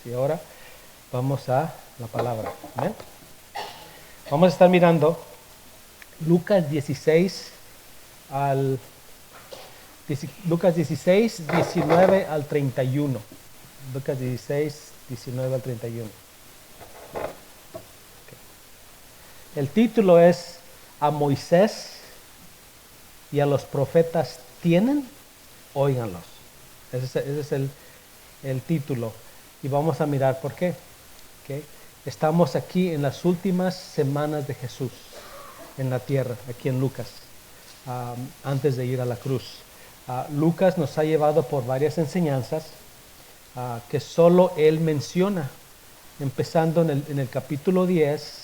Y ahora vamos a la palabra. ¿Amén? Vamos a estar mirando Lucas 16 al Lucas 16, 19 al 31. Lucas 16, 19 al 31. El título es A Moisés y a los profetas tienen, óiganlos. Ese es el título. Y vamos a mirar por qué. ¿Okay? Estamos aquí en las últimas semanas de Jesús en la tierra, aquí en Lucas, antes de ir a la cruz. Lucas nos ha llevado por varias enseñanzas que solo él menciona, empezando en el capítulo 10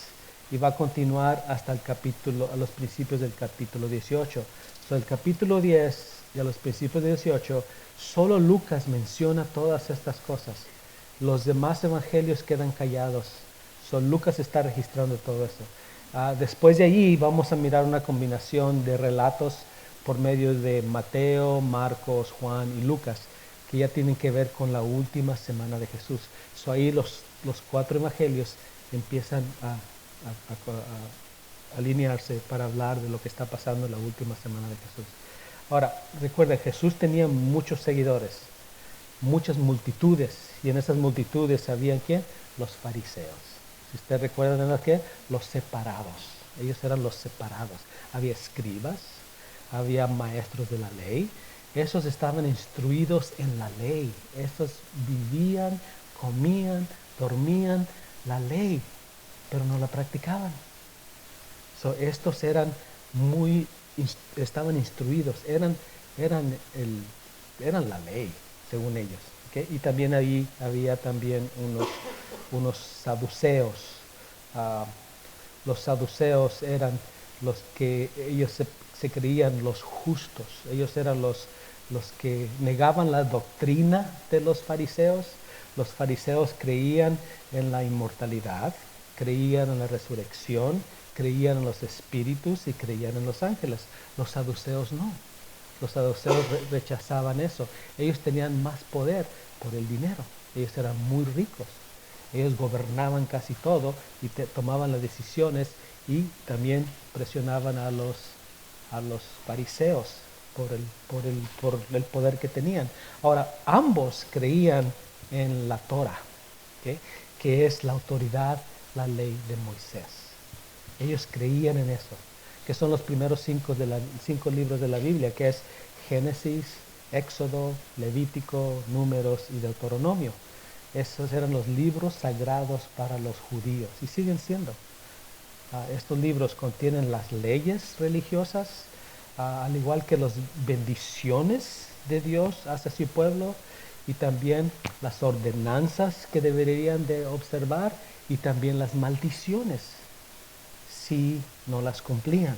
y va a continuar hasta a los principios del capítulo 18. El capítulo 10 y a los principios del 18, solo Lucas menciona todas estas cosas. Los demás evangelios quedan callados. Lucas está registrando todo eso. Después de allí vamos a mirar una combinación de relatos por medio de Mateo, Marcos, Juan y Lucas, que ya tienen que ver con la última semana de Jesús. Ahí los 4 evangelios empiezan a alinearse para hablar de lo que está pasando en la última semana de Jesús. Ahora, recuerden, Jesús tenía muchos seguidores, muchas multitudes, y en esas multitudes habían ¿quién? Los fariseos. Si ustedes recuerdan, ¿eran qué? Los separados. Ellos eran los separados. Había escribas, había maestros de la ley. Esos estaban instruidos en la ley. Esos vivían, comían, dormían la ley, pero no la practicaban. Estos eran estaban instruidos, eran la ley, según ellos. ¿Okay? Y también ahí había también unos saduceos. Los saduceos eran los que ellos se creían los justos. Ellos eran los que negaban la doctrina de los fariseos. Los fariseos creían en la inmortalidad, creían en la resurrección, creían en los espíritus y creían en los ángeles. Los saduceos no. Los saduceos rechazaban eso. Ellos tenían más poder por el dinero. Ellos eran muy ricos. Ellos gobernaban casi todo y tomaban las decisiones, y también presionaban a los fariseos por el poder que tenían. Ahora, ambos creían en la Torah, ¿okay? Que es la autoridad, la ley de Moisés. Ellos creían en eso, que son los primeros 5 libros de la Biblia, que es Génesis, Éxodo, Levítico, Números y Deuteronomio. Esos eran los libros sagrados para los judíos y siguen siendo. Estos libros contienen las leyes religiosas, al igual que las bendiciones de Dios hacia su pueblo, y también las ordenanzas que deberían de observar, y también las maldiciones si no las cumplían.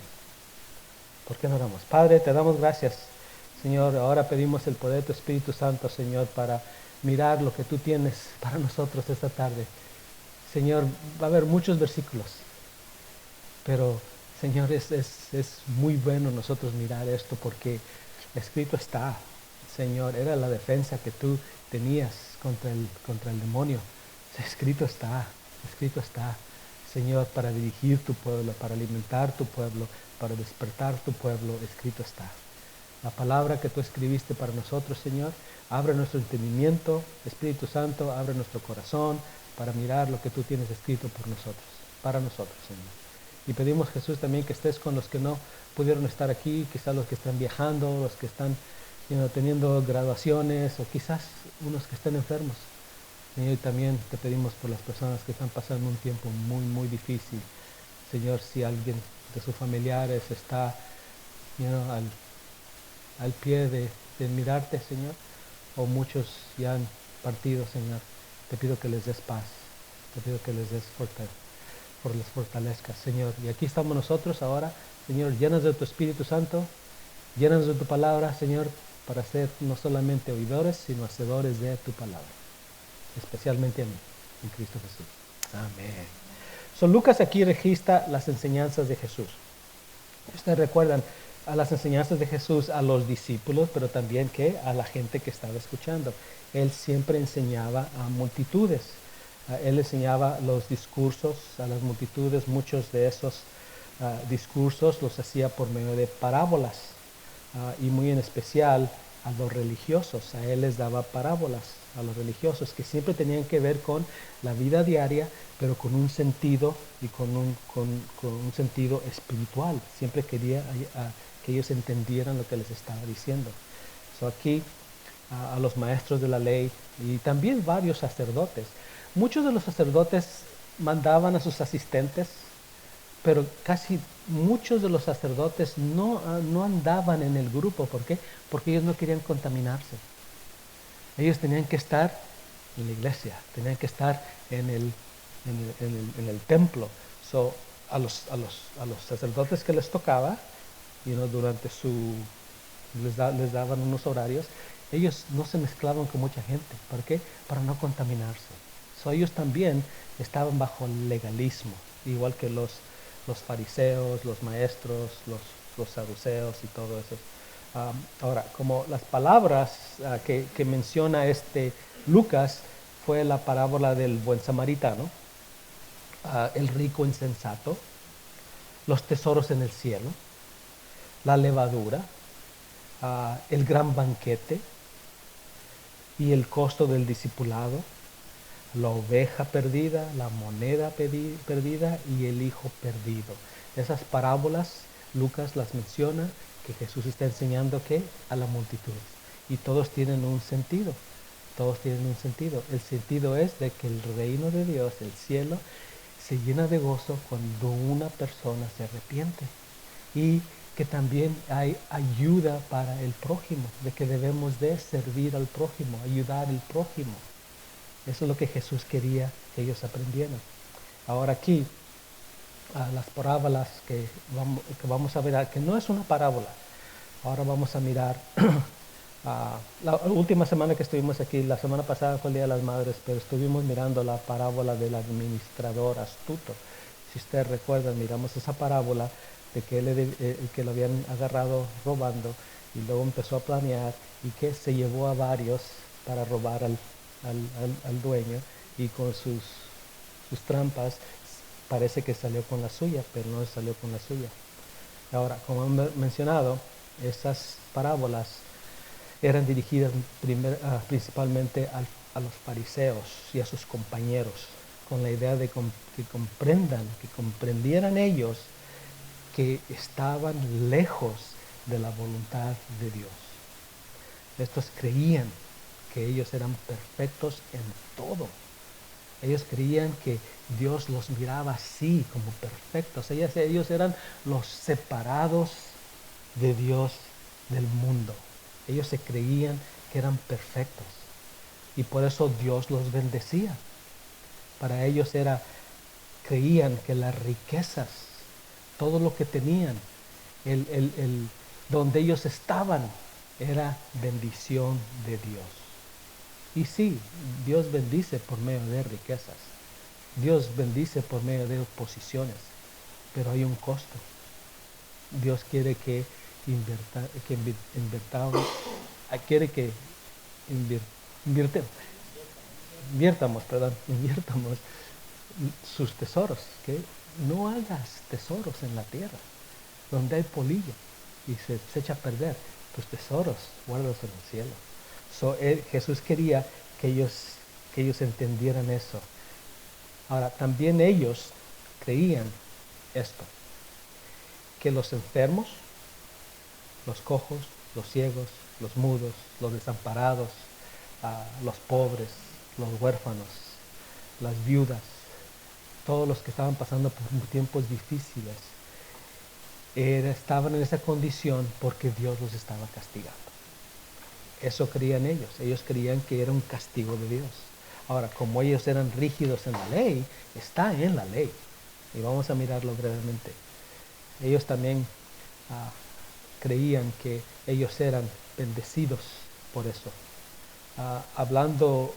¿Por qué no oramos? Padre, te damos gracias, Señor. Ahora pedimos el poder de tu Espíritu Santo, Señor, para mirar lo que tú tienes para nosotros esta tarde. Señor, va a haber muchos versículos, pero Señor, es muy bueno nosotros mirar esto, porque escrito está, Señor, era la defensa que tú tenías contra el demonio. Escrito está, Señor, para dirigir tu pueblo, para alimentar tu pueblo, para despertar tu pueblo. Escrito está. La palabra que tú escribiste para nosotros, Señor, abre nuestro entendimiento. Espíritu Santo, abre nuestro corazón para mirar lo que tú tienes escrito por nosotros, para nosotros, Señor. Y pedimos, Jesús, también que estés con los que no pudieron estar aquí, quizás los que están viajando, los que están teniendo graduaciones, o quizás unos que estén enfermos. Señor, y también te pedimos por las personas que están pasando un tiempo muy, muy difícil. Señor, si alguien de sus familiares está al pie de mirarte, Señor, o muchos ya han partido, Señor, te pido que les des paz, te pido que les des les fortalezcas, Señor. Y aquí estamos nosotros ahora, Señor, llenas de tu Espíritu Santo, llenas de tu palabra, Señor, para ser no solamente oidores, sino hacedores de tu palabra, especialmente a mí, en Cristo Jesús. Amén. Lucas aquí registra las enseñanzas de Jesús. Ustedes recuerdan, a las enseñanzas de Jesús a los discípulos, pero también que a la gente que estaba escuchando. Él siempre enseñaba a multitudes. Él enseñaba los discursos a las multitudes. Muchos de esos discursos los hacía por medio de parábolas. Y muy en especial a los religiosos. A él les daba parábolas a los religiosos que siempre tenían que ver con la vida diaria, pero con un sentido y con un sentido espiritual. Siempre quería que ellos entendieran lo que les estaba diciendo. Aquí a los maestros de la ley y también varios sacerdotes. Muchos de los sacerdotes mandaban a sus asistentes, pero casi muchos de los sacerdotes no andaban en el grupo. ¿Por qué? Porque ellos no querían contaminarse. Ellos tenían que estar en la iglesia, tenían que estar en el templo. A los sacerdotes que les tocaba, durante les daban unos horarios, ellos no se mezclaban con mucha gente. ¿Por qué? Para no contaminarse. Ellos también estaban bajo el legalismo, igual que los fariseos, los maestros, los saduceos y todo eso. Ahora, como las palabras que menciona Lucas fue la parábola del buen samaritano, el rico insensato, los tesoros en el cielo, la levadura, el gran banquete y el costo del discipulado, la oveja perdida, la moneda perdida y el hijo perdido. Esas parábolas Lucas las menciona, que Jesús está enseñando que a la multitud, y todos tienen un sentido. Todos tienen un sentido. El sentido es de que el reino de Dios, el cielo, se llena de gozo cuando una persona se arrepiente, y que también hay ayuda para el prójimo, de que debemos de servir al prójimo, ayudar al prójimo. Eso es lo que Jesús quería que ellos aprendieran. Ahora aquí, las parábolas que vamos a ver, que no es una parábola. Ahora vamos a mirar, la última semana que estuvimos aquí, la semana pasada fue el Día de las Madres, pero estuvimos mirando la parábola del administrador astuto. Si ustedes recuerdan, miramos esa parábola de que lo habían agarrado robando, y luego empezó a planear y que se llevó a varios para robar al dueño, y con sus trampas parece que salió con la suya, pero no salió con la suya. Ahora, como he mencionado, esas parábolas eran dirigidas principalmente a los fariseos y a sus compañeros, con la idea de que comprendieran ellos que estaban lejos de la voluntad de Dios. Estos creían que ellos eran perfectos en todo. Ellos creían que Dios los miraba así, como perfectos. Ellos eran los separados de Dios del mundo. Ellos se creían que eran perfectos, y por eso Dios los bendecía. Para ellos creían que las riquezas, todo lo que tenían, donde ellos estaban, era bendición de Dios. Y sí, Dios bendice por medio de riquezas. Dios bendice por medio de posiciones, pero hay un costo. Dios quiere que invirtamos sus tesoros, que no hagas tesoros en la tierra, donde hay polilla y se echa a perder. Tus tesoros, guárdalos en el cielo. Jesús quería que ellos entendieran eso. Ahora, también ellos creían esto, que los enfermos, los cojos, los ciegos, los mudos, los desamparados, los pobres, los huérfanos, las viudas, todos los que estaban pasando por tiempos difíciles, estaban en esa condición porque Dios los estaba castigando. Eso creían ellos. Ellos creían que era un castigo de Dios. Ahora, como ellos eran rígidos en la ley, está en la ley. Y vamos a mirarlo brevemente. Ellos también creían que ellos eran bendecidos por eso. Hablando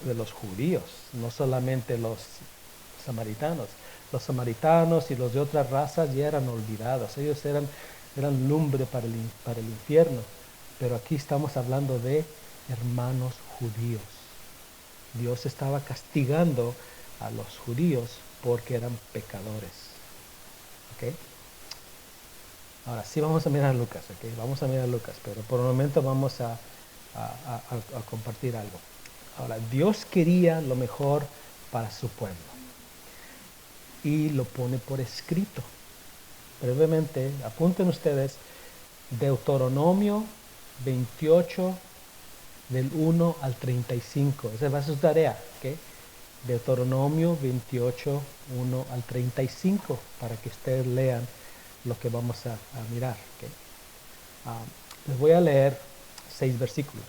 de los judíos, no solamente los samaritanos. Los samaritanos y los de otras razas ya eran olvidados. Ellos eran eran lumbre para el infierno. Pero aquí estamos hablando de hermanos judíos. Dios estaba castigando a los judíos porque eran pecadores. ¿Ok? Ahora sí vamos a mirar a Lucas, ¿ok? Vamos a mirar a Lucas, pero por el momento vamos a compartir algo. Ahora, Dios quería lo mejor para su pueblo y lo pone por escrito. Brevemente, apunten ustedes Deuteronomio 28 del 1 al 35. Esa va a ser su tarea, ¿ok? Deuteronomio 28, 1 al 35, para que ustedes lean lo que vamos a mirar, ¿ok? Les voy a leer 6 versículos,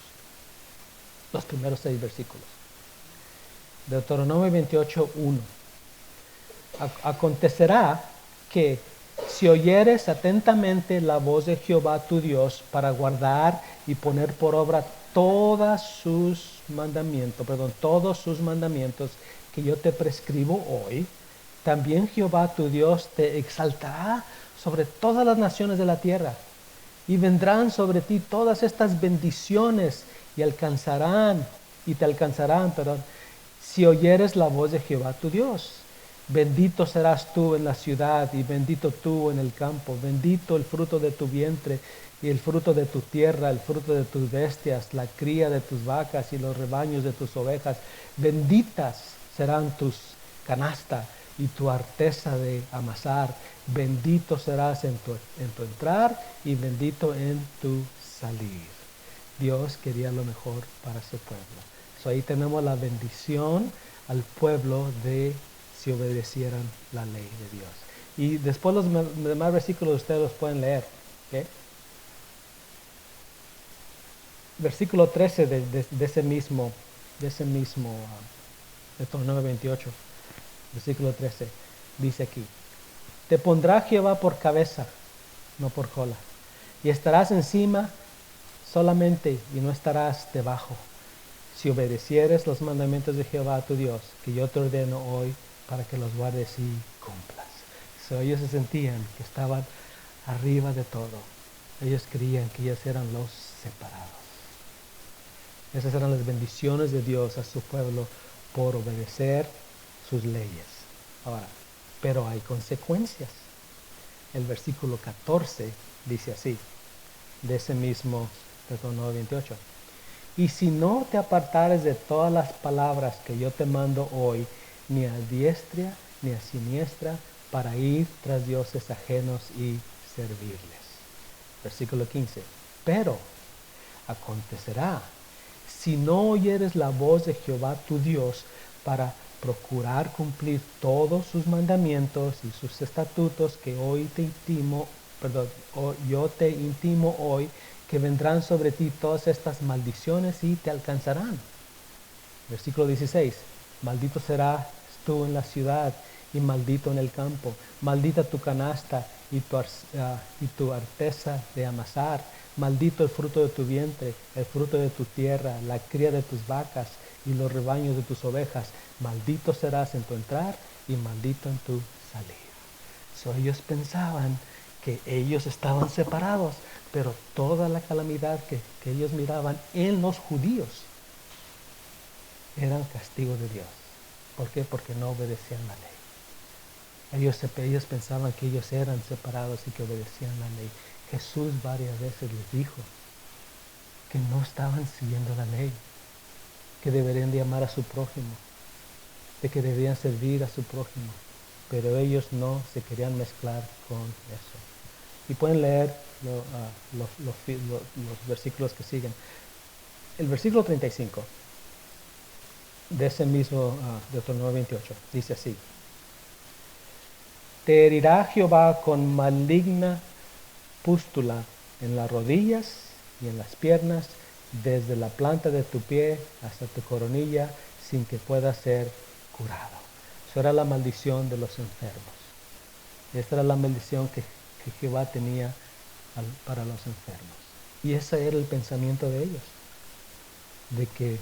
los primeros 6 versículos. Deuteronomio 28, 1. Acontecerá que si oyeres atentamente la voz de Jehová tu Dios para guardar y poner por obra todos sus mandamientos que yo te prescribo hoy, también Jehová tu Dios te exaltará sobre todas las naciones de la tierra, y vendrán sobre ti todas estas bendiciones y te alcanzarán, si oyeres la voz de Jehová tu Dios. Bendito serás tú en la ciudad y bendito tú en el campo. Bendito el fruto de tu vientre y el fruto de tu tierra, el fruto de tus bestias, la cría de tus vacas y los rebaños de tus ovejas. Benditas serán tus canasta y tu arteza de amasar. Bendito serás en tu entrar y bendito en tu salir. Dios quería lo mejor para su pueblo. Ahí tenemos la bendición al pueblo de si obedecieran la ley de Dios. Y después los demás versículos ustedes los pueden leer. ¿Okay? Versículo 13 de ese mismo Deuteronomio 28, versículo 13, dice aquí: te pondrá Jehová por cabeza, no por cola, y estarás encima solamente y no estarás debajo, si obedecieres los mandamientos de Jehová tu Dios, que yo te ordeno hoy, para que los guardes y cumplas. Ellos se sentían que estaban arriba de todo. Ellos creían que ellos eran los separados. Esas eran las bendiciones de Dios a su pueblo por obedecer sus leyes. Ahora, pero hay consecuencias. El versículo 14 dice así, de ese mismo Deuteronomio 28. Y si no te apartares de todas las palabras que yo te mando hoy, ni a diestra ni a siniestra, para ir tras dioses ajenos y servirles. Versículo 15. Pero acontecerá, si no oyeres la voz de Jehová tu Dios para procurar cumplir todos sus mandamientos y sus estatutos que yo te intimo hoy, que vendrán sobre ti todas estas maldiciones y te alcanzarán. Versículo 16. Maldito serás tú en la ciudad y maldito en el campo. Maldita tu canasta y tu arteza de amasar. Maldito el fruto de tu vientre, el fruto de tu tierra, la cría de tus vacas y los rebaños de tus ovejas. Maldito serás en tu entrar y maldito en tu salir. Ellos pensaban que ellos estaban separados, pero toda la calamidad que ellos miraban en los judíos eran castigo de Dios. ¿Por qué? Porque no obedecían la ley. Ellos pensaban que ellos eran separados y que obedecían la ley. Jesús varias veces les dijo que no estaban siguiendo la ley, que deberían de amar a su prójimo, de que debían servir a su prójimo, pero ellos no se querían mezclar con eso. Y pueden leer los versículos que siguen. El versículo 35 de ese mismo Deuteronomio 28 dice así: te herirá Jehová con maligna pústula en las rodillas y en las piernas, desde la planta de tu pie hasta tu coronilla, sin que pueda ser curado. Eso era la maldición de los enfermos. Esta era la maldición que Jehová tenía para los enfermos. Y ese era el pensamiento de ellos, de que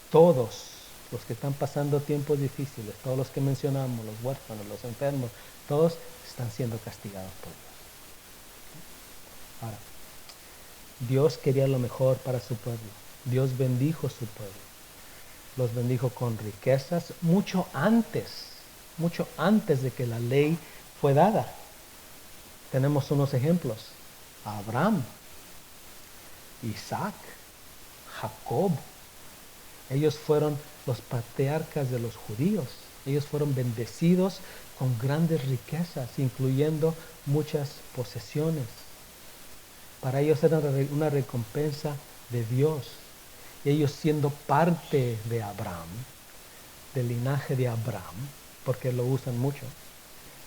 todos los que están pasando tiempos difíciles, todos los que mencionamos, los huérfanos, los enfermos, todos están siendo castigados por Dios. Ahora, Dios quería lo mejor para su pueblo. Dios bendijo su pueblo. Los bendijo con riquezas mucho antes de que la ley fue dada. Tenemos unos ejemplos. Abraham, Isaac, Jacob. Ellos fueron los patriarcas de los judíos. Ellos fueron bendecidos con grandes riquezas, incluyendo muchas posesiones. Para ellos era una recompensa de Dios. Y ellos siendo parte de Abraham, del linaje de Abraham, porque lo usan mucho.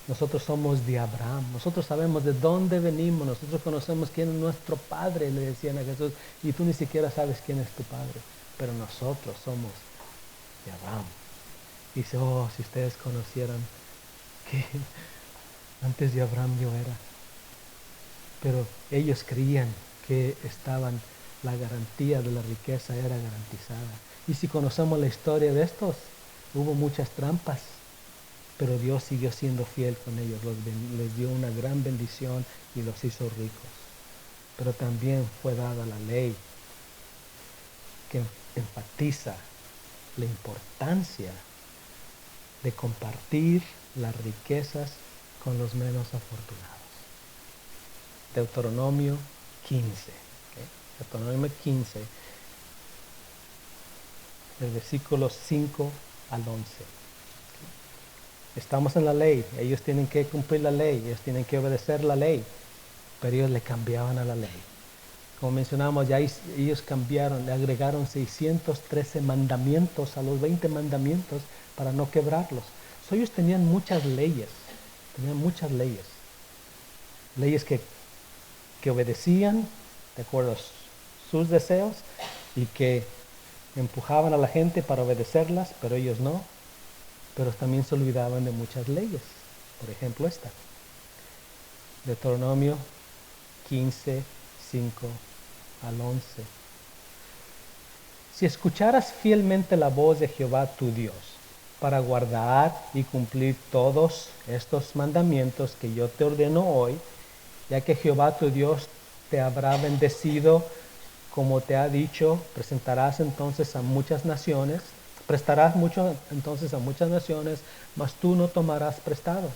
Nosotros somos de Abraham, nosotros sabemos de dónde venimos, nosotros conocemos quién es nuestro padre, le decían a Jesús, y tú ni siquiera sabes quién es tu padre, pero nosotros somos de Abraham. Y dice, oh, si ustedes conocieran que antes de Abraham yo era. Pero ellos creían que la garantía de la riqueza era garantizada. Y si conocemos la historia de estos, hubo muchas trampas, pero Dios siguió siendo fiel con ellos, les dio una gran bendición y los hizo ricos. Pero también fue dada la ley que enfatiza la importancia de compartir las riquezas con los menos afortunados. Deuteronomio 15. ¿Okay? Deuteronomio 15, del versículo 5 al 11. Estamos en la ley, ellos tienen que cumplir la ley, ellos tienen que obedecer la ley, pero ellos le cambiaban a la ley. Como mencionamos, ya ellos cambiaron, le agregaron 613 mandamientos a los 20 mandamientos para no quebrarlos. So, ellos tenían muchas leyes, leyes que obedecían de acuerdo a sus deseos y que empujaban a la gente para obedecerlas, pero ellos no. Pero también se olvidaban de muchas leyes. Por ejemplo, esta. Deuteronomio 15, 5 al 11. Si escucharas fielmente la voz de Jehová tu Dios, para guardar y cumplir todos estos mandamientos que yo te ordeno hoy, ya que Jehová tu Dios te habrá bendecido, como te ha dicho, prestarás entonces a muchas naciones, mas tú no tomarás prestado.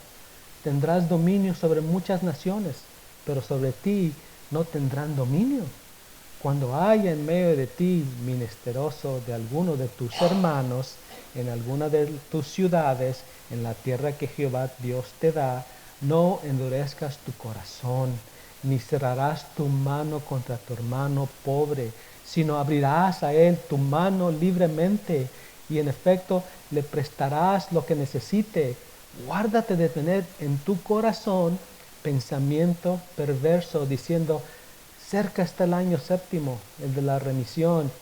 Tendrás dominio sobre muchas naciones, pero sobre ti no tendrán dominio. Cuando haya en medio de ti menesteroso de alguno de tus hermanos, en alguna de tus ciudades, en la tierra que Jehová Dios te da, no endurezcas tu corazón, ni cerrarás tu mano contra tu hermano pobre, sino abrirás a él tu mano libremente, y en efecto le prestarás lo que necesite. Guárdate de tener en tu corazón pensamiento perverso, diciendo, cerca está el año séptimo, el de la remisión,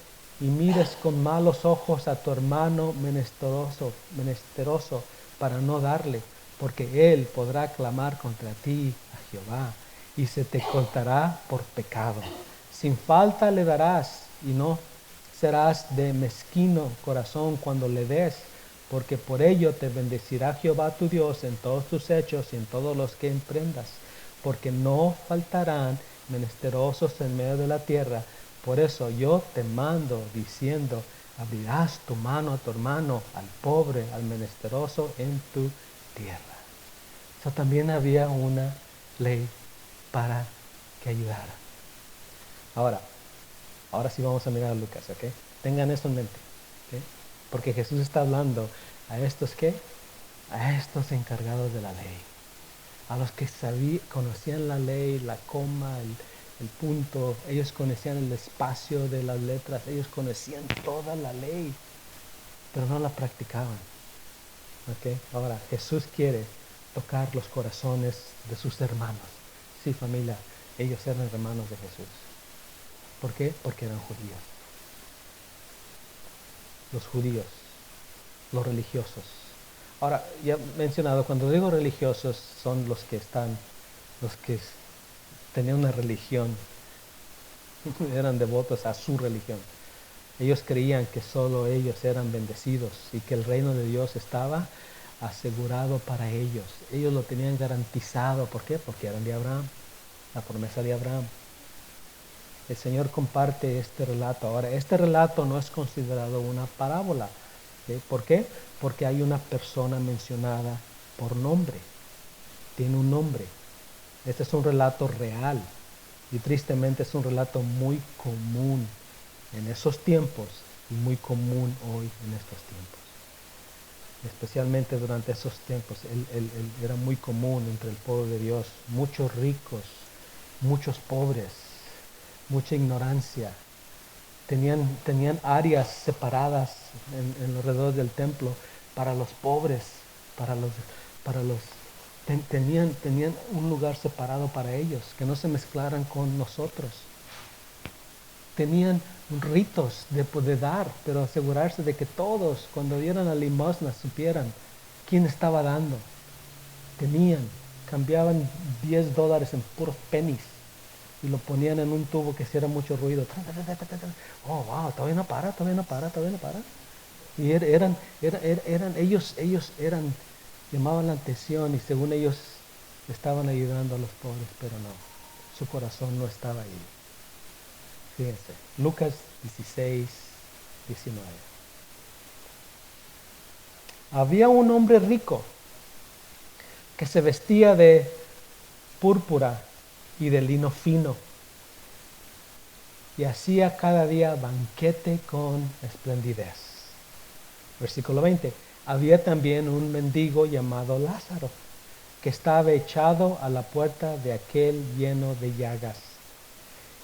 y mires con malos ojos a tu hermano menesteroso para no darle, porque él podrá clamar contra ti a Jehová, y se te contará por pecado. Sin falta le darás, y no serás de mezquino corazón cuando le des, porque por ello te bendecirá Jehová tu Dios en todos tus hechos y en todos los que emprendas, porque no faltarán menesterosos en medio de la tierra. Por eso yo te mando diciendo, abrirás tu mano a tu hermano, al pobre, al menesteroso en tu tierra. So, también había una ley para que ayudara. Ahora sí vamos a mirar a Lucas, ¿ok? Tengan eso en mente, ¿ok? Porque Jesús está hablando a estos, ¿qué? A estos encargados de la ley. A los que conocían la ley, la coma, el punto. Ellos conocían el espacio de las letras. Ellos conocían toda la ley, pero no la practicaban. ¿Ok? Ahora, Jesús quiere tocar los corazones de sus hermanos. Sí, familia, ellos eran hermanos de Jesús. ¿Por qué? Porque eran judíos. Los judíos, los religiosos. Ahora, ya he mencionado, cuando digo religiosos, son los que tenían una religión, eran devotos a su religión. Ellos creían que solo ellos eran bendecidos y que el reino de Dios estaba asegurado para ellos. Ellos lo tenían garantizado. ¿Por qué? Porque eran de Abraham, la promesa de Abraham. El Señor comparte este relato. Ahora, este relato no es considerado una parábola. ¿Sí? ¿Por qué? Porque hay una persona mencionada por nombre. Tiene un nombre. Este es un relato real. Y tristemente es un relato muy común en esos tiempos y muy común hoy en estos tiempos. Especialmente durante esos tiempos, él era muy común entre el pueblo de Dios. Muchos ricos, muchos pobres, mucha ignorancia. Tenían áreas separadas en alrededor del templo para los pobres, para los tenían un lugar separado para ellos, que no se mezclaran con nosotros. Tenían ritos de poder dar, pero asegurarse de que todos, cuando dieran la limosna, supieran quién estaba dando. Cambiaban $10 en puros pennies y lo ponían en un tubo que hiciera mucho ruido. Oh, wow, todavía no para, todavía no para, todavía no para. Y ellos llamaban la atención y según ellos estaban ayudando a los pobres, pero no, su corazón no estaba ahí. Fíjense, Lucas 16, 19. Había un hombre rico que se vestía de púrpura y de lino fino y hacía cada día banquete con esplendidez. Versículo 20. Había también un mendigo llamado Lázaro, que estaba echado a la puerta de aquel lleno de llagas,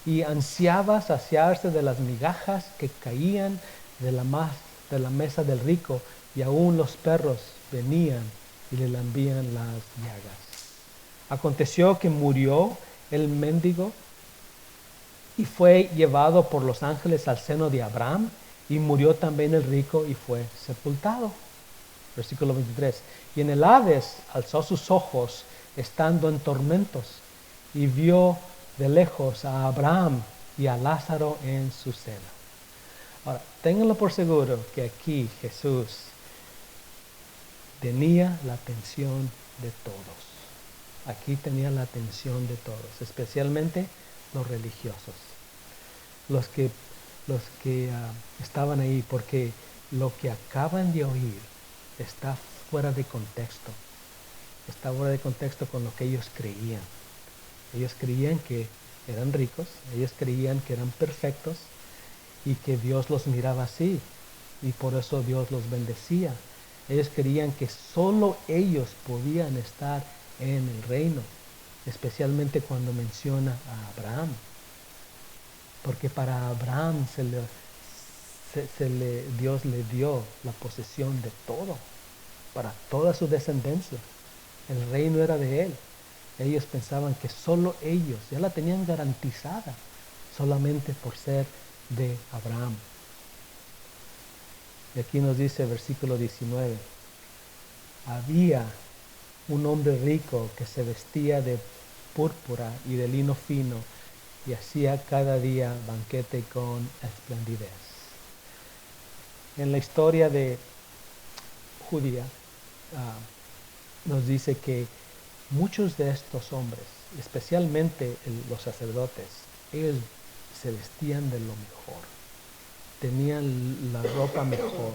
y ansiaba saciarse de las migajas que caían de la mesa del rico, y aún los perros venían y le lambían las llagas. Aconteció que murió el mendigo y fue llevado por los ángeles al seno de Abraham, y murió también el rico y fue sepultado. Versículo 23. Y en el Hades alzó sus ojos estando en tormentos y vio de lejos a Abraham y a Lázaro en su seno. Ahora, ténganlo por seguro que aquí Jesús tenía la atención de todos. Aquí tenía la atención de todos, especialmente los religiosos, los que estaban ahí, porque lo que acaban de oír está fuera de contexto. Está fuera de contexto con lo que ellos creían. Ellos creían que eran ricos, ellos creían que eran perfectos y que Dios los miraba así y por eso Dios los bendecía. Ellos creían que solo ellos podían estar en el reino, especialmente cuando menciona a Abraham. Porque para Abraham Dios le dio la posesión de todo, para toda su descendencia. El reino era de él. Ellos pensaban que solo ellos ya la tenían garantizada, solamente por ser de Abraham. Y aquí nos dice versículo 19, había un hombre rico que se vestía de púrpura y de lino fino y hacía cada día banquete con esplendidez. En la historia de judía nos dice que muchos de estos hombres, especialmente los sacerdotes, ellos se vestían de lo mejor, tenían la ropa mejor.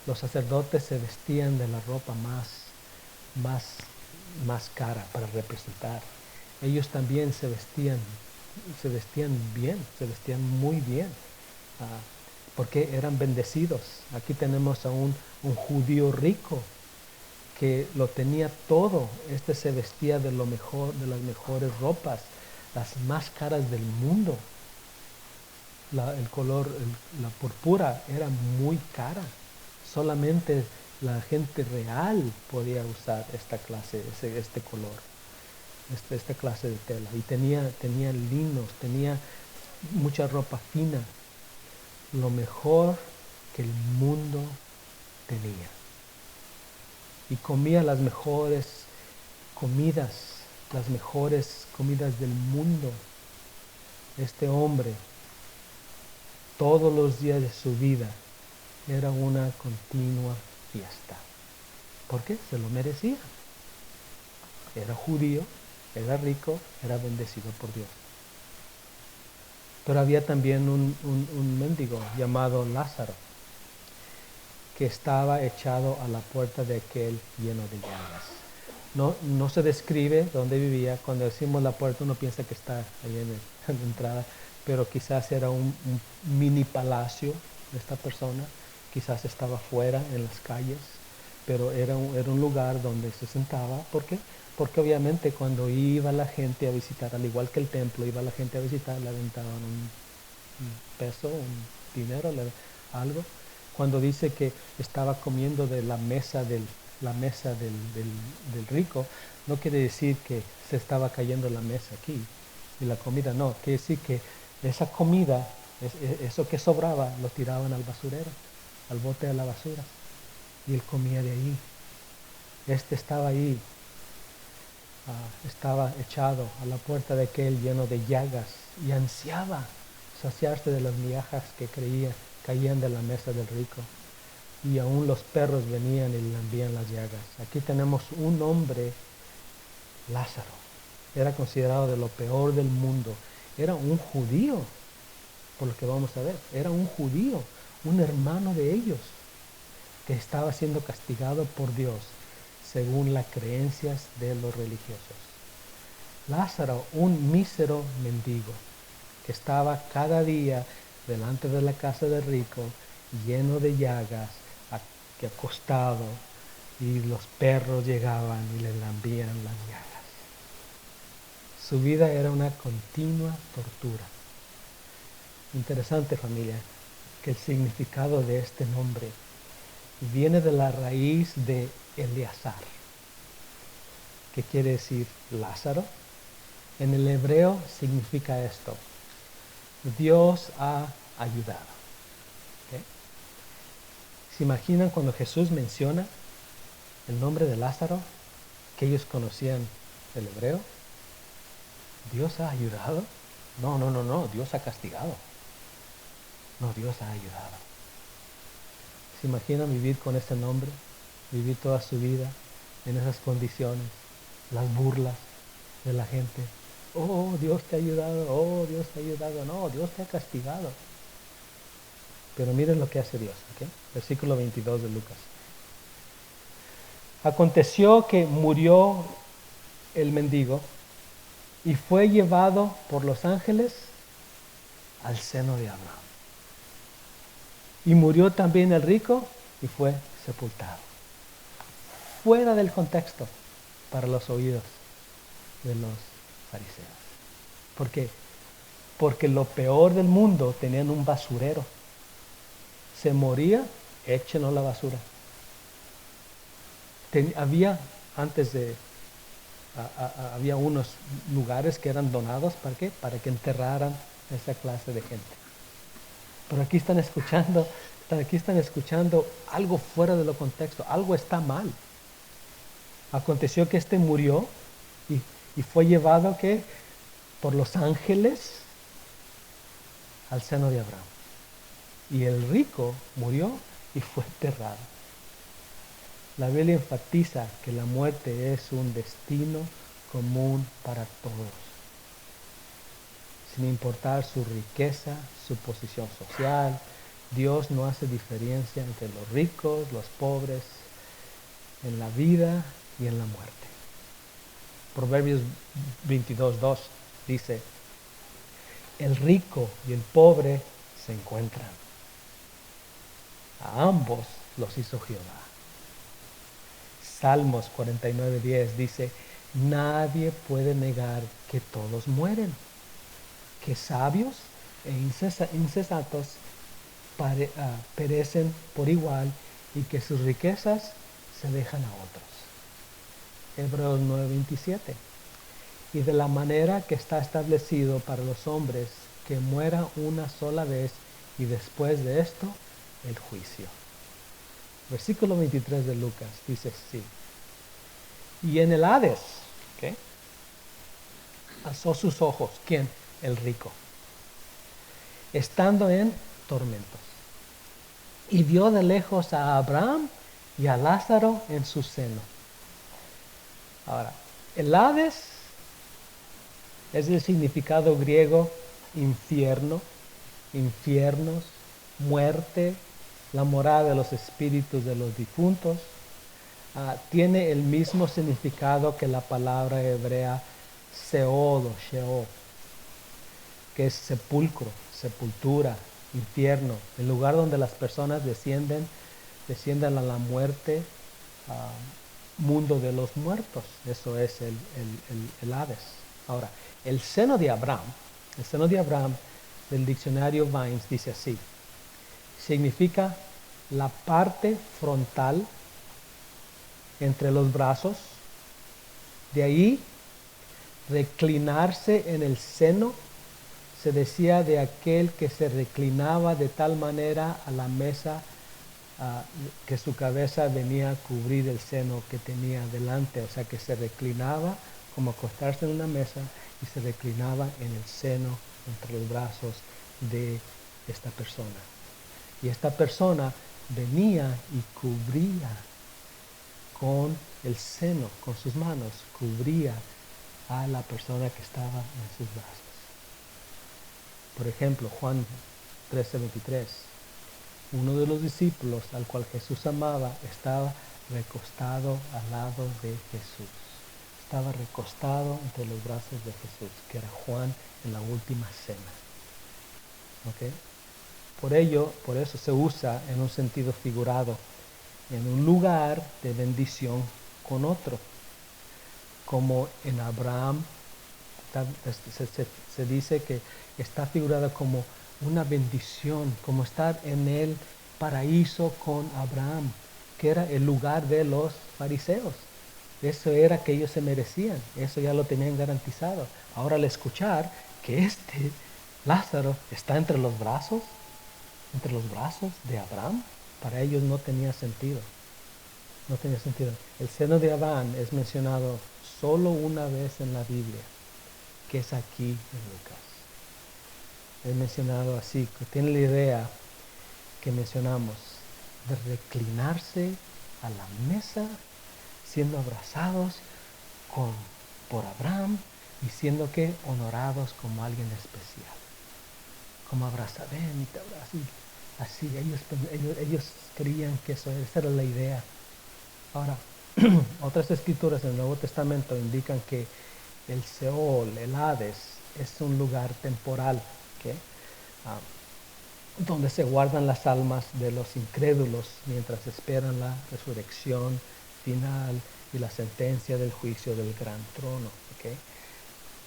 Los sacerdotes se vestían de la ropa más cara para representar. Ellos también se vestían bien, se vestían muy bien, porque eran bendecidos. Aquí tenemos a un judío rico que lo tenía todo. Este se vestía de lo mejor, de las mejores ropas, las más caras del mundo. El color, la púrpura era muy cara. Solamente la gente real podía usar esta clase, este color, esta clase de tela. Y tenía linos, tenía mucha ropa fina, lo mejor que el mundo tenía. Y comía las mejores comidas del mundo. Este hombre, todos los días de su vida, era una continua fiesta. ¿Por qué? Se lo merecía. Era judío, era rico, era bendecido por Dios. Pero había también un mendigo llamado Lázaro, que estaba echado a la puerta de aquel lleno de llagas. No se describe dónde vivía. Cuando decimos la puerta uno piensa que está ahí en la entrada, pero quizás era un mini palacio de esta persona, quizás estaba fuera en las calles, pero era un lugar donde se sentaba. ¿Por qué? Porque obviamente cuando iba la gente a visitar, al igual que el templo, iba la gente a visitar, le aventaban un peso, un dinero, algo. Cuando dice que estaba comiendo de la mesa del rico, no quiere decir que se estaba cayendo la mesa aquí y la comida no, quiere decir que esa comida, eso que sobraba, lo tiraban al basurero, al bote de la basura, y él comía de ahí. Este estaba ahí, estaba echado a la puerta de aquel lleno de llagas y ansiaba saciarse de las migajas que caían de la mesa del rico. Y aún los perros venían y le lambían las llagas. Aquí tenemos un hombre, Lázaro. Era considerado de lo peor del mundo. Era un judío, por lo que vamos a ver. Era un judío, un hermano de ellos, que estaba siendo castigado por Dios según las creencias de los religiosos. Lázaro, un mísero mendigo, que estaba cada día delante de la casa del rico, lleno de llagas, acostado, y los perros llegaban y le lambían las llagas. Su vida era una continua tortura. Interesante, familia, que el significado de este nombre viene de la raíz de Eleazar, que quiere decir Lázaro. En el hebreo significa esto: Dios ha ayudado. ¿Okay? ¿Se imaginan cuando Jesús menciona el nombre de Lázaro, que ellos conocían el hebreo? ¿Dios ha ayudado? No, Dios ha castigado. No, Dios ha ayudado. ¿Se imaginan vivir con ese nombre? Vivir toda su vida en esas condiciones, las burlas de la gente. Oh, Dios te ha ayudado, oh, Dios te ha ayudado. No, Dios te ha castigado. Pero miren lo que hace Dios, ¿okay? Versículo 22 de Lucas. Aconteció que murió el mendigo y fue llevado por los ángeles al seno de Abraham. Y murió también el rico y fue sepultado. Fuera del contexto para los oídos de los fariseos. ¿Por qué? Porque lo peor del mundo tenían un basurero. Se moría, échenlo a la basura. Había unos lugares que eran donados, ¿para qué? Para que enterraran esa clase de gente. Pero aquí están escuchando algo fuera de lo contexto, algo está mal. Aconteció que este murió y fue llevado ¿qué? Por los ángeles al seno de Abraham. Y el rico murió y fue enterrado. La Biblia enfatiza que la muerte es un destino común para todos, sin importar su riqueza, su posición social. Dios no hace diferencia entre los ricos, los pobres, en la vida y en la muerte. Proverbios 22:2 dice: el rico y el pobre se encuentran. A ambos los hizo Jehová. Salmos 49:10 dice: nadie puede negar que todos mueren, que sabios e insensatos perecen por igual y que sus riquezas se dejan a otros. Hebreos 9:27. Y de la manera que está establecido para los hombres que muera una sola vez y después de esto el juicio. Versículo 23 de Lucas dice así: y en el Hades, ¿okay? Alzó sus ojos, ¿quién? El rico, estando en tormentos, y vio de lejos a Abraham y a Lázaro en su seno. Ahora, el Hades es el significado griego infierno, infiernos, muerte, la morada de los espíritus de los difuntos, tiene el mismo significado que la palabra hebrea Seod o Sheol, que es sepulcro, sepultura, infierno, el lugar donde las personas descienden a la muerte, mundo de los muertos. Eso es el Hades. Ahora, el seno de Abraham del diccionario Vines dice así: significa la parte frontal entre los brazos, de ahí reclinarse en el seno. Se decía de aquel que se reclinaba de tal manera a la mesa que su cabeza venía a cubrir el seno que tenía delante, o sea que se reclinaba como acostarse en una mesa y se reclinaba en el seno entre los brazos de esta persona. Y esta persona venía y cubría con el seno, con sus manos, cubría a la persona que estaba en sus brazos. Por ejemplo, Juan 13:23. Uno de los discípulos al cual Jesús amaba estaba recostado al lado de Jesús. Estaba recostado entre los brazos de Jesús, que era Juan en la última cena. ¿Okay? Por eso se usa en un sentido figurado, en un lugar de bendición con otro. Como en Abraham, se dice que está figurada como una bendición, como estar en el paraíso con Abraham, que era el lugar de los fariseos. Eso era que ellos se merecían, eso ya lo tenían garantizado. Ahora al escuchar que este Lázaro está entre los brazos de Abraham, para ellos no tenía sentido. No tenía sentido. El seno de Abraham es mencionado solo una vez en la Biblia, que es aquí en Lucas. Es mencionado así, que tiene la idea que mencionamos de reclinarse a la mesa, siendo abrazados por Abraham y siendo que honorados como alguien especial. Como abraza, ven y te abrazo. Así, ellos creían que esa era la idea. Ahora, otras escrituras en el Nuevo Testamento indican que el Seol, el Hades, es un lugar temporal, ¿okay? Donde se guardan las almas de los incrédulos mientras esperan la resurrección final y la sentencia del juicio del gran trono. ¿Okay?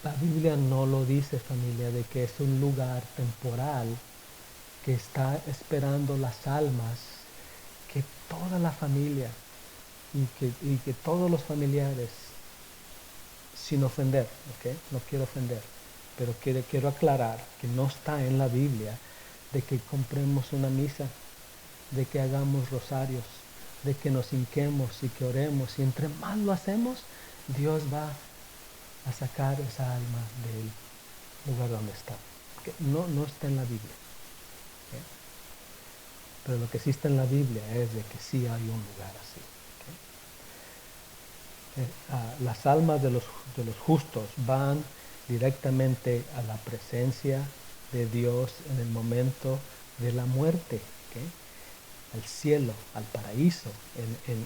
La Biblia no lo dice, familia, de que es un lugar temporal que está esperando las almas que toda la familia y que todos los familiares, sin ofender, ¿okay? No quiero ofender, pero quiero aclarar que no está en la Biblia de que compremos una misa, de que hagamos rosarios, de que nos hinquemos y que oremos, y entre más lo hacemos, Dios va a sacar esa alma del lugar donde está. No está en la Biblia. ¿Okay? Pero lo que sí está en la Biblia es de que sí hay un lugar así. ¿Okay? Las almas de los justos van directamente a la presencia de Dios en el momento de la muerte, ¿okay? Al cielo, al paraíso.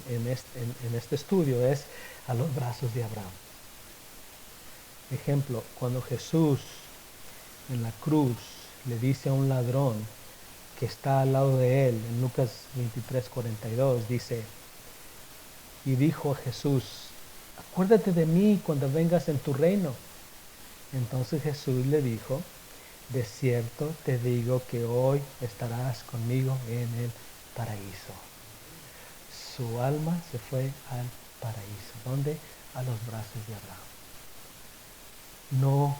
En este estudio es a los brazos de Abraham. Ejemplo, cuando Jesús en la cruz le dice a un ladrón que está al lado de él, en Lucas 23:42, dice: y dijo a Jesús, acuérdate de mí cuando vengas en tu reino. Entonces Jesús le dijo, de cierto te digo que hoy estarás conmigo en el paraíso. Su alma se fue al paraíso. ¿Dónde? A los brazos de Abraham. No,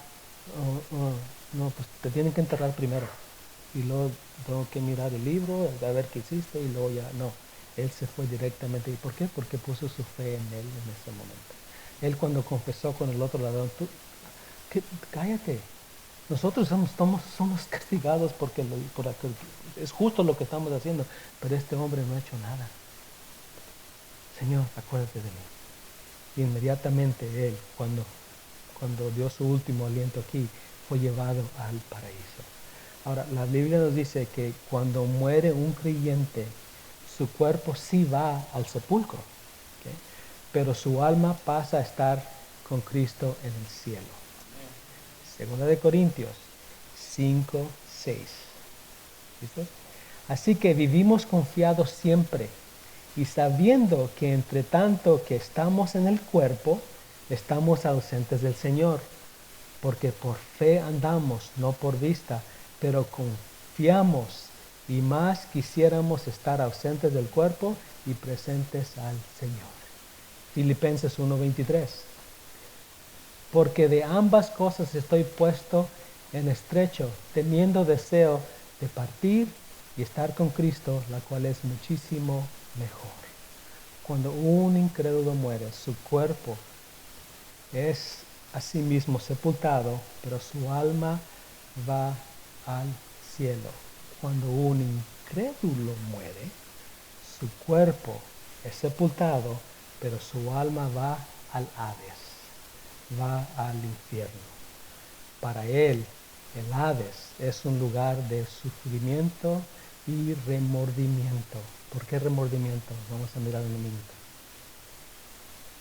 pues te tienen que enterrar primero. Y luego tengo que mirar el libro, a ver qué hiciste, y luego ya, no. Él se fue directamente. ¿Y por qué? Porque puso su fe en él en ese momento. Él cuando confesó con el otro ladrón, cállate. Nosotros somos castigados porque es justo lo que estamos haciendo, pero este hombre no ha hecho nada. Señor, acuérdate de mí. Y inmediatamente él, cuando dio su último aliento aquí, fue llevado al paraíso. Ahora, la Biblia nos dice que cuando muere un creyente, su cuerpo sí va al sepulcro, ¿ok? Pero su alma pasa a estar con Cristo en el cielo. Segunda de Corintios 5, 6. ¿Listo? Así que vivimos confiados siempre y sabiendo que entre tanto que estamos en el cuerpo, estamos ausentes del Señor, porque por fe andamos, no por vista, pero confiamos y más quisiéramos estar ausentes del cuerpo y presentes al Señor. Filipenses 1:23. Porque de ambas cosas estoy puesto en estrecho, teniendo deseo de partir y estar con Cristo, la cual es muchísimo mejor. Cuando un incrédulo muere, su cuerpo es asimismo sepultado, pero su alma va al cielo. Cuando un incrédulo muere, su cuerpo es sepultado, pero su alma va al Hades, va al infierno. Para él, el Hades es un lugar de sufrimiento y remordimiento. ¿Por qué remordimiento? Vamos a mirar en un minuto.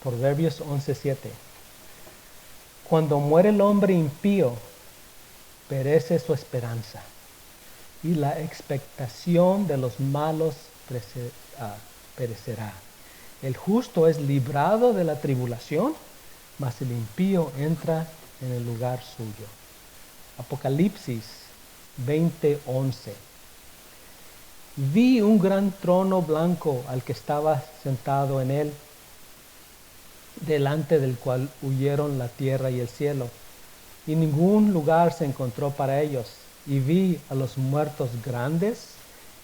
Proverbios 11:7. Cuando muere el hombre impío, perece su esperanza, y la expectación de los malos perecerá. El justo es librado de la tribulación, mas el impío entra en el lugar suyo. Apocalipsis 20:11. Vi un gran trono blanco al que estaba sentado en él, delante del cual huyeron la tierra y el cielo, y ningún lugar se encontró para ellos. Y vi a los muertos grandes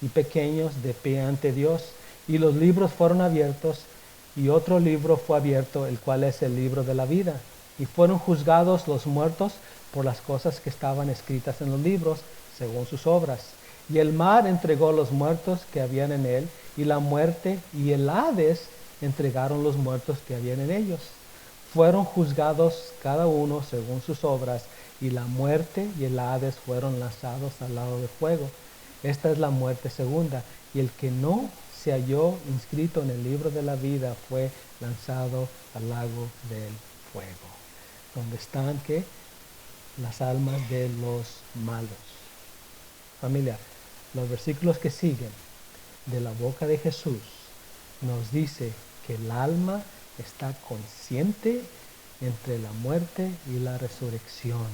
y pequeños de pie ante Dios, y los libros fueron abiertos, y otro libro fue abierto, el cual es el libro de la vida. Y fueron juzgados los muertos por las cosas que estaban escritas en los libros, según sus obras. Y el mar entregó los muertos que habían en él, y la muerte y el Hades entregaron los muertos que habían en ellos. Fueron juzgados cada uno según sus obras, y la muerte y el Hades fueron lanzados al lago de fuego. Esta es la muerte segunda, y el que no se halló inscrito en el libro de la vida fue lanzado al lago del fuego, donde están ¿qué? Las almas de los malos. Familia, los versículos que siguen de la boca de Jesús nos dice que el alma está consciente entre la muerte y la resurrección.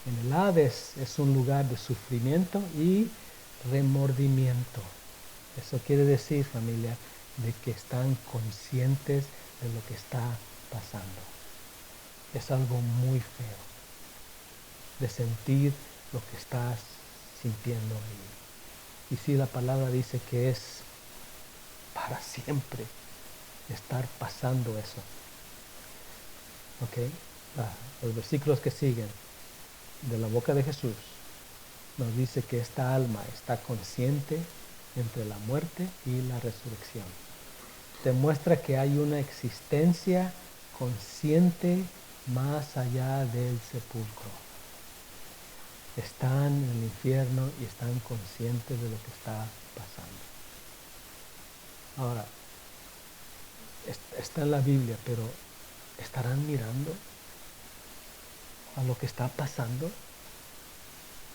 En el Hades es un lugar de sufrimiento y remordimiento. Eso quiere decir, familia, de que están conscientes de lo que está pasando. Es algo muy feo de sentir lo que estás sintiendo ahí. Y si la palabra dice que es para siempre estar pasando eso. ¿Ok? Los versículos que siguen de la boca de Jesús nos dice que esta alma está consciente entre la muerte y la resurrección. Demuestra que hay una existencia consciente más allá del sepulcro. Están en el infierno y están conscientes de lo que está pasando. Ahora, está en la Biblia, pero ¿estarán mirando a lo que está pasando?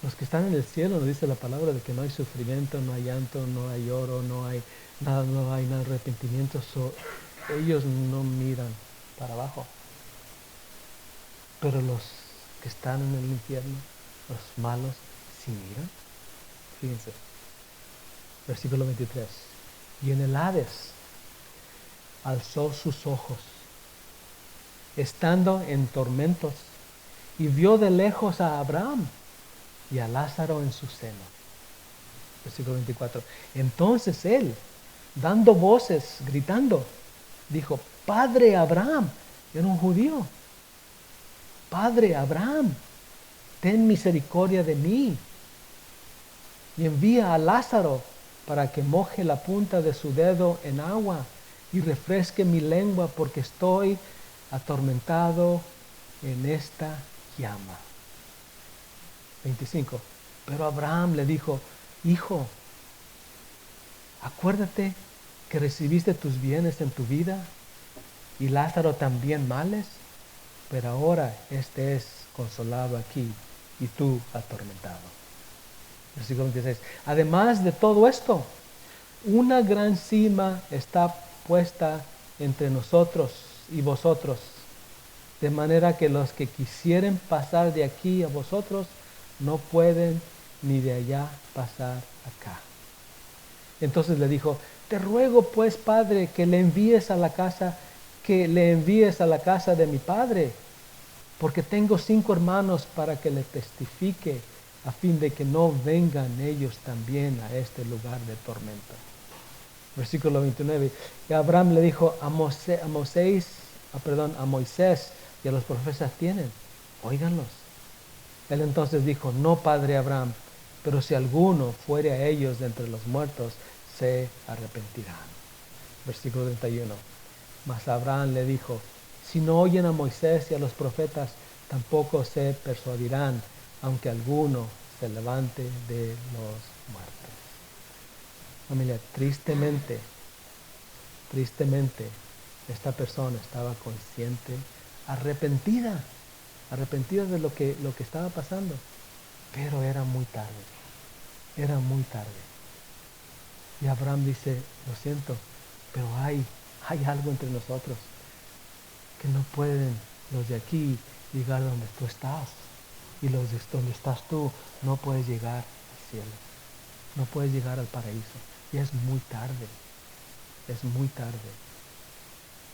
Los que están en el cielo nos dice la palabra de que no hay sufrimiento, no hay llanto, no hay lloro, no hay nada de arrepentimiento. Ellos no miran para abajo. Pero los que están en el infierno, los malos, sí miran. Fíjense, versículo 23. Y en el Hades alzó sus ojos, estando en tormentos, y vio de lejos a Abraham y a Lázaro en su seno. Versículo 24. Entonces él, dando voces, gritando, dijo: Padre Abraham, era un judío, Padre Abraham, ten misericordia de mí, y envía a Lázaro para que moje la punta de su dedo en agua y refresque mi lengua, porque estoy atormentado en esta llama. 25. Pero Abraham le dijo, hijo, acuérdate que recibiste tus bienes en tu vida y Lázaro también males, pero ahora este es consolado aquí y tú atormentado. Versículo 26. Además de todo esto, una gran cima está puesta entre nosotros y vosotros, de manera que los que quisieren pasar de aquí a vosotros no pueden ni de allá pasar acá. Entonces le dijo, te ruego pues, padre, que le envíes a la casa de mi padre, porque tengo 5 hermanos para que le testifique, a fin de que no vengan ellos también a este lugar de tormento. Versículo 29. Y Abraham le dijo, a Moisés y a los profetas tienen, óiganlos. Él entonces dijo, no, padre Abraham, pero si alguno fuere a ellos de entre los muertos, se arrepentirán. Versículo 31. Mas Abraham le dijo, si no oyen a Moisés y a los profetas, tampoco se persuadirán, aunque alguno se levante de los muertos. Familia, tristemente, esta persona estaba consciente, arrepentida de lo que estaba pasando, pero era muy tarde. Y Abraham dice, lo siento, pero hay algo entre nosotros que no pueden los de aquí llegar donde tú estás, y los de donde estás tú no puedes llegar al cielo, no puedes llegar al paraíso, y es muy tarde.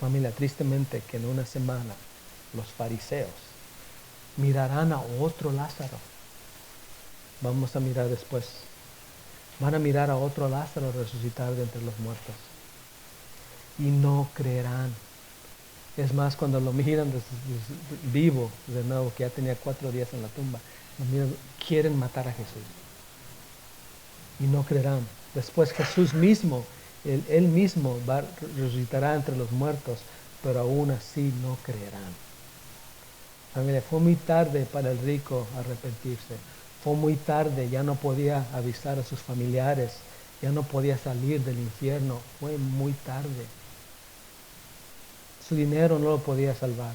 Familia, tristemente que en una semana los fariseos mirarán a otro Lázaro. Vamos a mirar después. Van a mirar a otro Lázaro resucitar de entre los muertos. Y no creerán. Es más, cuando lo miran vivo de nuevo, que ya tenía 4 días en la tumba, quieren matar a Jesús. Y no creerán. Después Jesús mismo, él mismo resucitará entre los muertos, pero aún así no creerán. Familia, fue muy tarde para el rico arrepentirse. Fue muy tarde, ya no podía avisar a sus familiares, ya no podía salir del infierno. Fue muy tarde. Su dinero no lo podía salvar.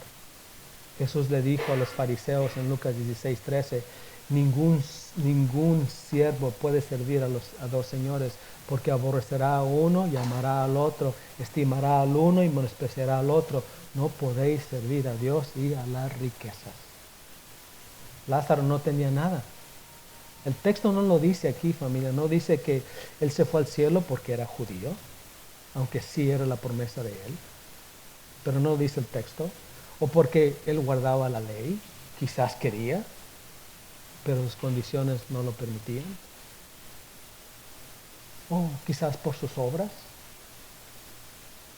Jesús le dijo a los fariseos en Lucas 16:13, ningún siervo puede servir a 2 señores, porque aborrecerá a uno y amará al otro, estimará al uno y menospreciará al otro. No podéis servir a Dios y a las riquezas. Lázaro no tenía nada. El texto no lo dice aquí, familia, no dice que él se fue al cielo porque era judío, aunque sí era la promesa de él, pero no dice el texto, o porque él guardaba la ley, quizás quería, pero sus condiciones no lo permitían, o quizás por sus obras.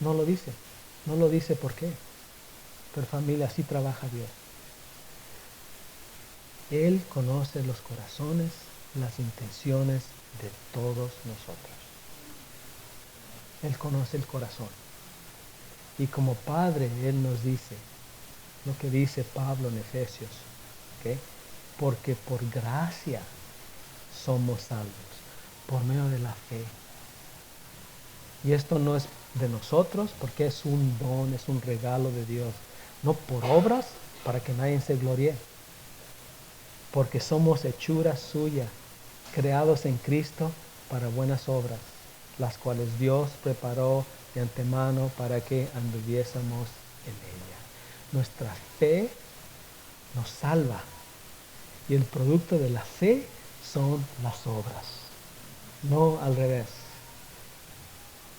No lo dice por qué, pero familia, así trabaja Dios. Él conoce los corazones, las intenciones de todos nosotros. Él conoce el corazón. Y como Padre, Él nos dice lo que dice Pablo en Efesios, ¿okay? Porque por gracia somos salvos, por medio de la fe. Y esto no es de nosotros, porque es un don, es un regalo de Dios. No por obras, para que nadie se gloríe. Porque somos hechura suya, creados en Cristo para buenas obras, las cuales Dios preparó de antemano para que anduviésemos en ella. Nuestra fe nos salva, y el producto de la fe son las obras, no al revés.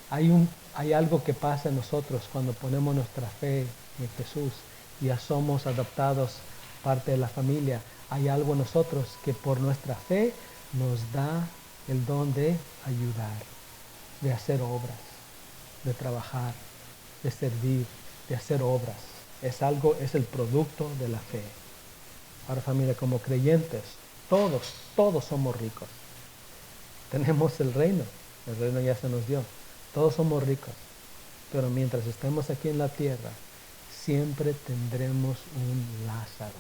Hay algo que pasa en nosotros cuando ponemos nuestra fe en Jesús y ya somos adoptados parte de la familia. Hay algo en nosotros que por nuestra fe nos da el don de ayudar, de hacer obras, de trabajar, de servir, de hacer obras. Es el producto de la fe. Ahora, familia, como creyentes, todos somos ricos. Tenemos el reino ya se nos dio. Todos somos ricos, pero mientras estemos aquí en la tierra, siempre tendremos un Lázaro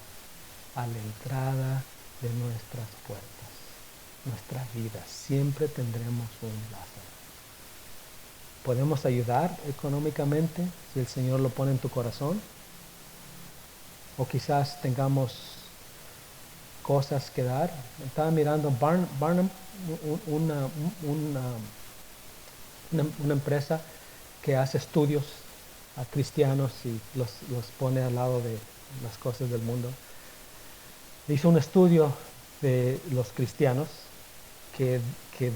a la entrada de nuestras puertas. Nuestra vida, siempre tendremos un Lázaro. Podemos ayudar económicamente si el Señor lo pone en tu corazón, o quizás tengamos cosas que dar. Estaba mirando Barnum, una, una empresa que hace estudios a cristianos y los pone al lado de las cosas del mundo. Hizo un estudio de los cristianos que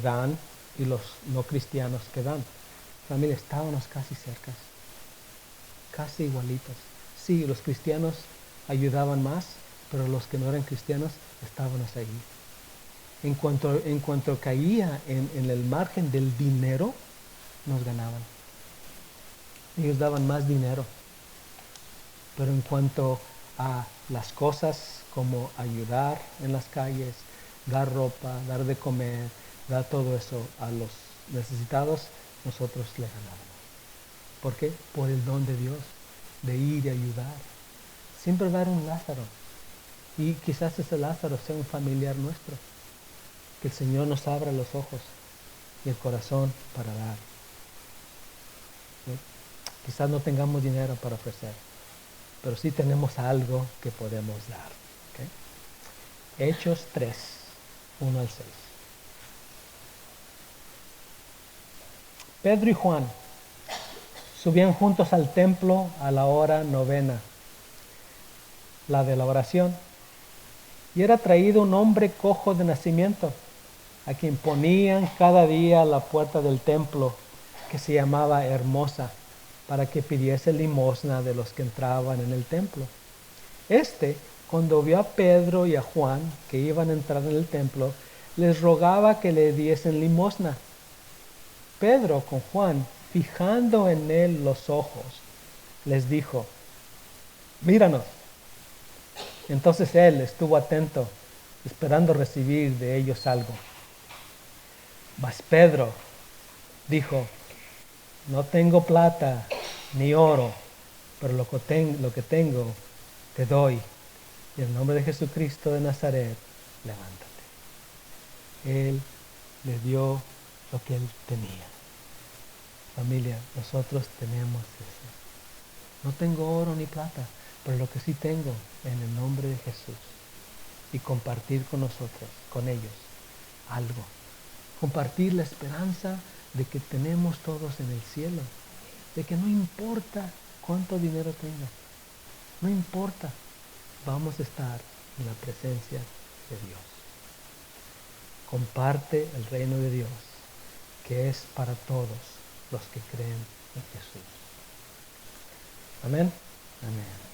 dan y los no cristianos que dan. Familia, estábamos casi cerca, casi igualitos. Sí, los cristianos ayudaban más, pero los que no eran cristianos estaban ahí. En cuanto caía en el margen del dinero, nos ganaban. Ellos daban más dinero. Pero en cuanto a las cosas como ayudar en las calles, dar ropa, dar de comer, dar todo eso a los necesitados, nosotros le ganábamos. ¿Por qué? Por el don de Dios, de ir y ayudar. Siempre dar un Lázaro. Y quizás ese Lázaro sea un familiar nuestro. Que el Señor nos abra los ojos y el corazón para dar. ¿Sí? Quizás no tengamos dinero para ofrecer, pero sí tenemos algo que podemos dar. ¿Okay? Hechos 3, 1 al 6. Pedro y Juan subían juntos al templo a la hora 9, la de la oración, y era traído un hombre cojo de nacimiento, a quien ponían cada día a la puerta del templo, que se llamaba Hermosa, para que pidiese limosna de los que entraban en el templo. Cuando vio a Pedro y a Juan que iban a entrar en el templo, les rogaba que le diesen limosna. Pedro con Juan, fijando en él los ojos, les dijo: míranos. Entonces él estuvo atento, esperando recibir de ellos algo. Mas Pedro dijo: no tengo plata ni oro, pero lo que tengo te doy. Y en el nombre de Jesucristo de Nazaret, levántate. Él le dio lo que él tenía. Familia, nosotros tenemos eso. No tengo oro ni plata, pero lo que sí tengo, en el nombre de Jesús. Y compartir con nosotros, con ellos, algo. Compartir la esperanza de que tenemos todos en el cielo. De que no importa cuánto dinero tengas. No importa. Vamos a estar en la presencia de Dios. Comparte el reino de Dios, que es para todos los que creen en Jesús. Amén. Amén.